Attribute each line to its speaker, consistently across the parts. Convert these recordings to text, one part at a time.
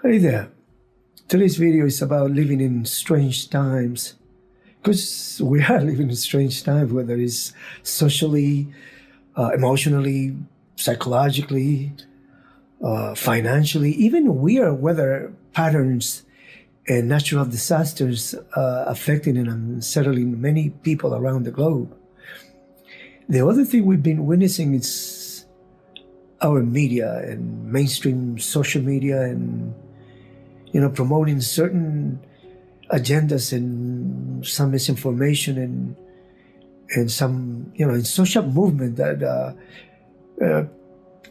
Speaker 1: Hey there. Today's video is about living in strange times. Because we are living in strange times, whether it's socially, emotionally, psychologically, financially, even weird weather patterns and natural disasters affecting and unsettling many people around the globe. The other thing we've been witnessing is our media and mainstream social media and promoting certain agendas and some misinformation and some, in social movement that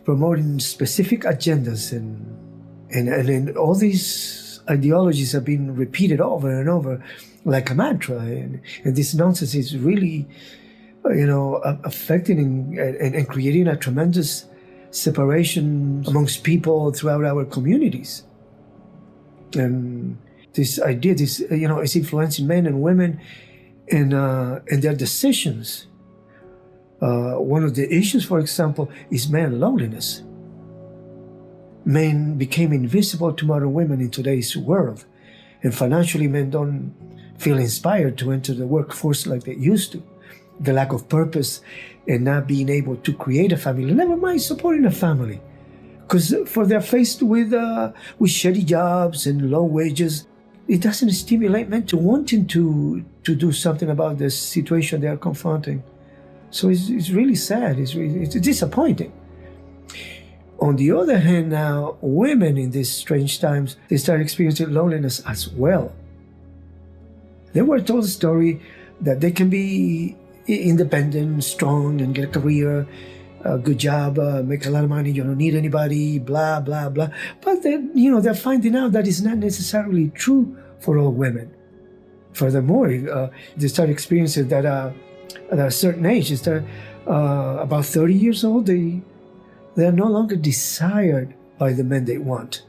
Speaker 1: promoting specific agendas and all these ideologies have been repeated over and over like a mantra. And this nonsense is really, affecting and creating a tremendous separation amongst people throughout our communities. And this idea, is influencing men and women in their decisions. One of the issues, for example, is man loneliness. Men became invisible to modern women in today's world, and financially, men don't feel inspired to enter the workforce like they used to. The lack of purpose and not being able to create a family, never mind supporting a family. Because they're faced with shitty jobs and low wages, it doesn't stimulate men to wanting to do something about the situation they are confronting. So it's really sad. It's disappointing. On the other hand, now women in these strange times, they start experiencing loneliness as well. They were told a story that they can be independent, strong, and get a career, a good job, make a lot of money, you don't need anybody, blah, blah, blah. But then, they're finding out that it's not necessarily true for all women. Furthermore, they start experiencing that at a certain age, about 30 years old, they're no longer desired by the men they want.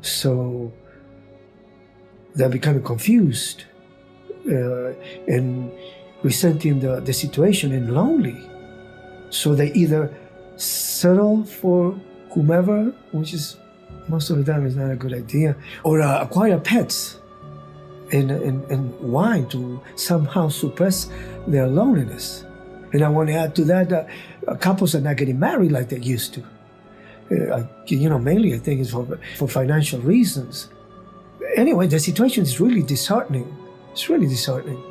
Speaker 1: So they're becoming confused and resenting the situation and lonely. So they either settle for whomever, which is most of the time is not a good idea, or acquire pets and wine to somehow suppress their loneliness. And I want to add to that, couples are not getting married like they used to. Mainly I think it's for financial reasons. Anyway, the situation is really disheartening. It's really disheartening.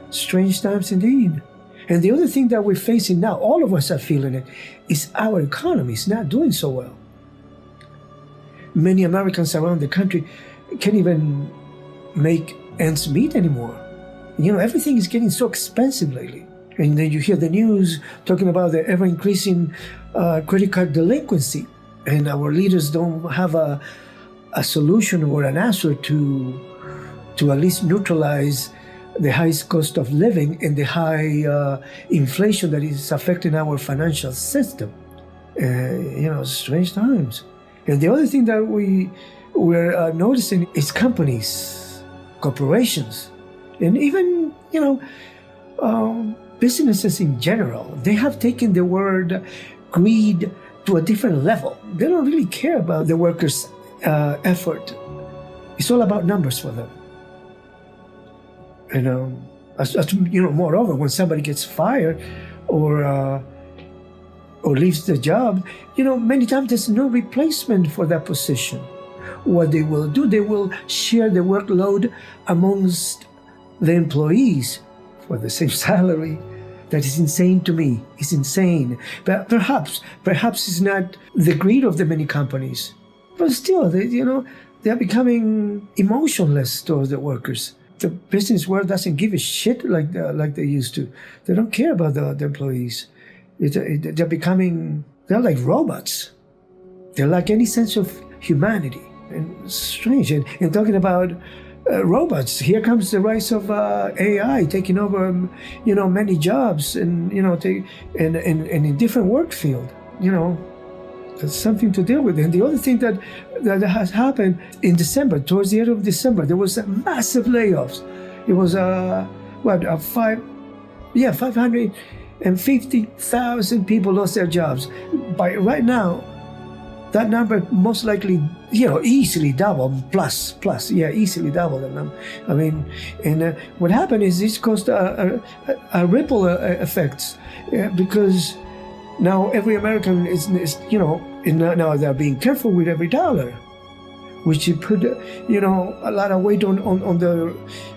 Speaker 1: Strange times indeed. And the other thing that we're facing now, all of us are feeling it, is our economy is not doing so well. Many Americans around the country can't even make ends meet anymore. Everything is getting so expensive lately. And then you hear the news talking about the ever-increasing credit card delinquency. And our leaders don't have a solution or an answer to at least neutralize the highest cost of living and the high inflation that is affecting our financial system. Strange times. And the other thing that we're noticing is companies, corporations, and even, businesses in general. They have taken the word greed to a different level. They don't really care about the workers' effort. It's all about numbers for them. Moreover, when somebody gets fired or leaves the job, many times there's no replacement for that position. What they will do, they will share the workload amongst the employees for the same salary. That is insane to me. It's insane. But perhaps it's not the greed of the many companies, but still, they're becoming emotionless towards the workers. The business world doesn't give a shit like they used to. They don't care about the employees. They're like robots. They lack any sense of humanity. And strange. And talking about robots, here comes the rise of AI taking over, many jobs and, and in different work field. That's something to deal with. And the other thing that has happened in December, towards the end of December, there was a massive layoffs. It was 550,000 people lost their jobs. By right now, that number most likely, easily double, easily double the number. I mean, and what happened is this caused a ripple effects, because now every American is now they're being careful with every dollar, which you put, a lot of weight on the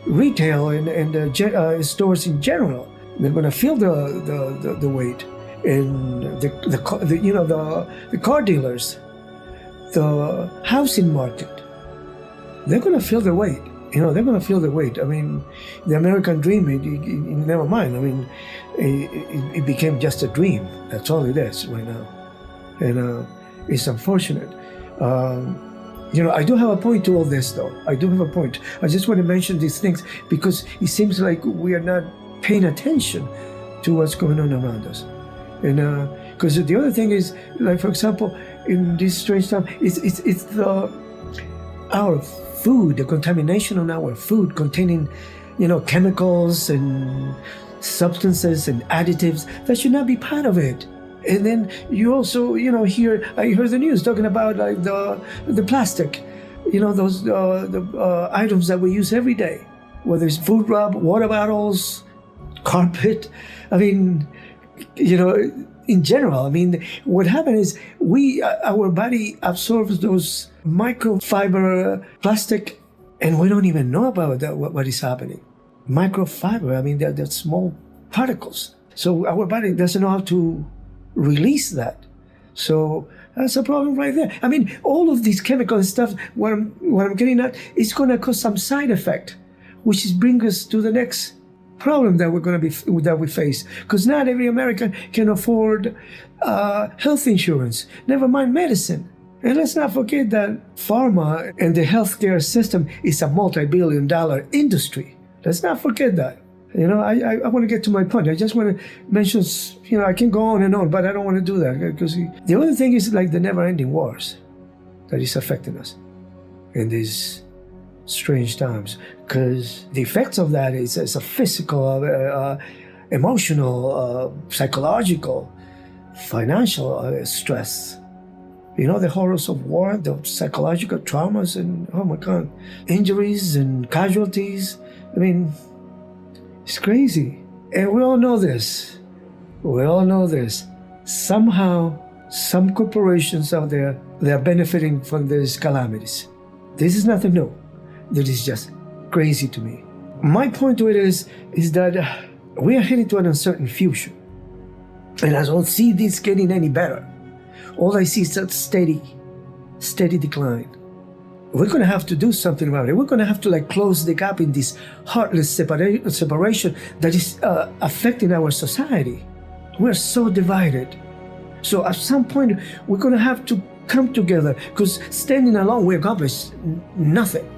Speaker 1: retail and the stores in general. They're going to feel the weight, and the car dealers, the housing market, they're going to feel the weight. They're going to feel the weight. I mean, the American dream, never mind. I mean, it became just a dream. That's all it is right now, and it's unfortunate. I do have a point to all this, though. I do have a point. I just want to mention these things because it seems like we are not paying attention to what's going on around us. And because the other thing is, like, for example, in this strange time, it's our food, the contamination on our food containing, chemicals and substances and additives that should not be part of it. And then you also, I heard the news talking about like the plastic, those the items that we use every day, whether it's food rub, water bottles, carpet. I mean, in general, I mean, what happens is our body absorbs those microfiber plastic, and we don't even know about that, what is happening. Microfiber, I mean, they're small particles. So our body doesn't know how to release that. So that's a problem right there. I mean, all of these chemical stuff, what I'm getting at, is going to cause some side effect, which is bring us to the next problem that we face. Because not every American can afford health insurance, never mind medicine. And let's not forget that pharma and the healthcare system is a multi-billion-dollar industry. Let's not forget that. I want to get to my point. I just want to mention, I can go on and on, but I don't want to do that, because the other thing is like the never-ending wars that is affecting us in these strange times, because the effects of that is a physical, emotional, psychological, financial stress. The horrors of war, the psychological traumas, and oh my God, injuries and casualties. I mean, it's crazy. And we all know this. Somehow, some corporations out there, they're benefiting from these calamities. This is nothing new. That is just crazy to me. My point to it is that we are heading to an uncertain future. And I don't see this getting any better. All I see is a steady decline. We're going to have to do something about it. We're going to have to close the gap in this heartless separation that is affecting our society. We're so divided. So at some point, we're going to have to come together, because standing alone, we accomplish nothing.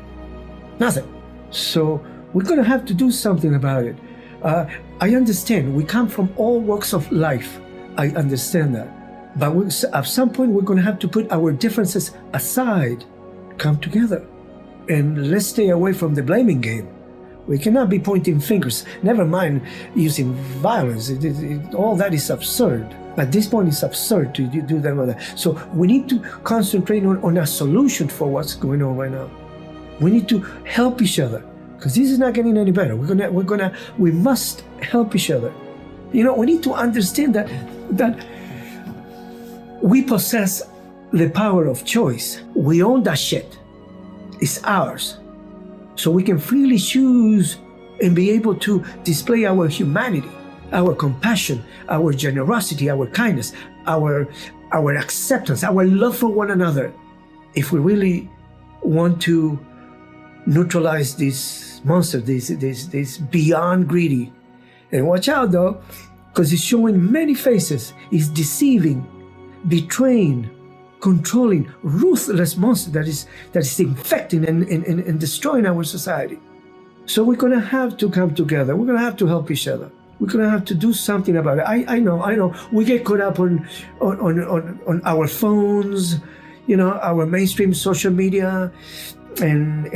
Speaker 1: So we're going to have to do something about it. I understand. We come from all walks of life. I understand that. But at some point, we're going to have to put our differences aside, come together, and let's stay away from the blaming game. We cannot be pointing fingers, never mind using violence. All that is absurd. At this point, it's absurd to do that or that. So we need to concentrate on a solution for what's going on right now. We need to help each other, because this is not getting any better. We must help each other. We need to understand that we possess the power of choice. We own that shit. It's ours. So we can freely choose and be able to display our humanity, our compassion, our generosity, our kindness, our acceptance, our love for one another. If we really want to neutralize this monster, this beyond greedy. And watch out though, because it's showing many faces. It's deceiving, betraying, controlling, ruthless monster that is infecting and destroying our society. So we're going to have to come together. We're going to have to help each other. We're going to have to do something about it. I know. We get caught up on our phones, our mainstream social media and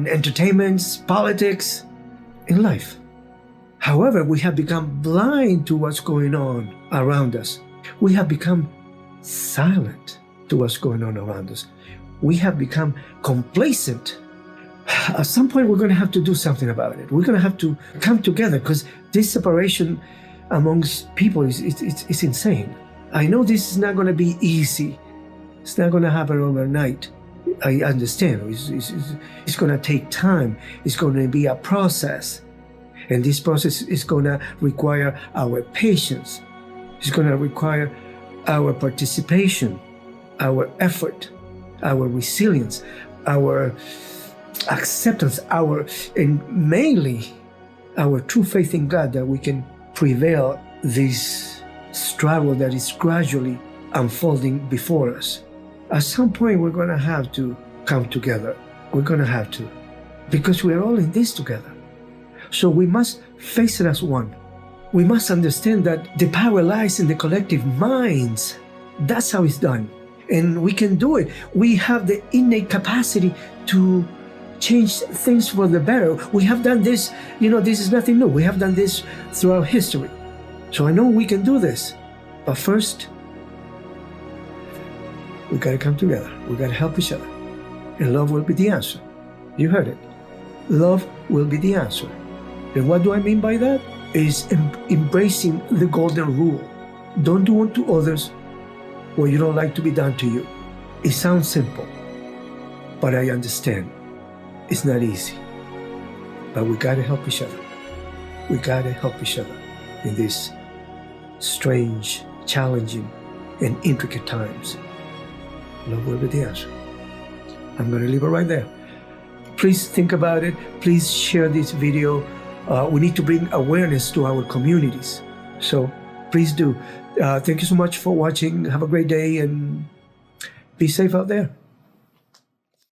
Speaker 1: entertainments, politics, in life. However, we have become blind to what's going on around us. We have become silent. to what's going on around us. We have become complacent. At some point, we're going to have to do something about it. We're going to have to come together, because this separation amongst people is insane. I know this is not going to be easy. It's not going to happen overnight. I understand. It's going to take time. It's going to be a process. And this process is going to require our patience. It's going to require our participation, our effort, our resilience, our acceptance, and mainly our true faith in God, that we can prevail this struggle that is gradually unfolding before us. At some point, we're going to have to come together. We're going to have to, because we're all in this together. So we must face it as one. We must understand that the power lies in the collective minds. That's how it's done. And we can do it. We have the innate capacity to change things for the better. We have done this, this is nothing new. We have done this throughout history. So I know we can do this. But first, we got to come together. We got to help each other. And love will be the answer. You heard it. Love will be the answer. And what do I mean by that? Is embracing the golden rule. Don't do unto others what you don't like to be done to you. It sounds simple, but I understand. It's not easy. But we got to help each other. We got to help each other in these strange, challenging, and intricate times. Love will be the answer. I'm going to leave it right there. Please think about it. Please share this video. We need to bring awareness to our communities. So please do. Thank you so much for watching. Have a great day and be safe out there.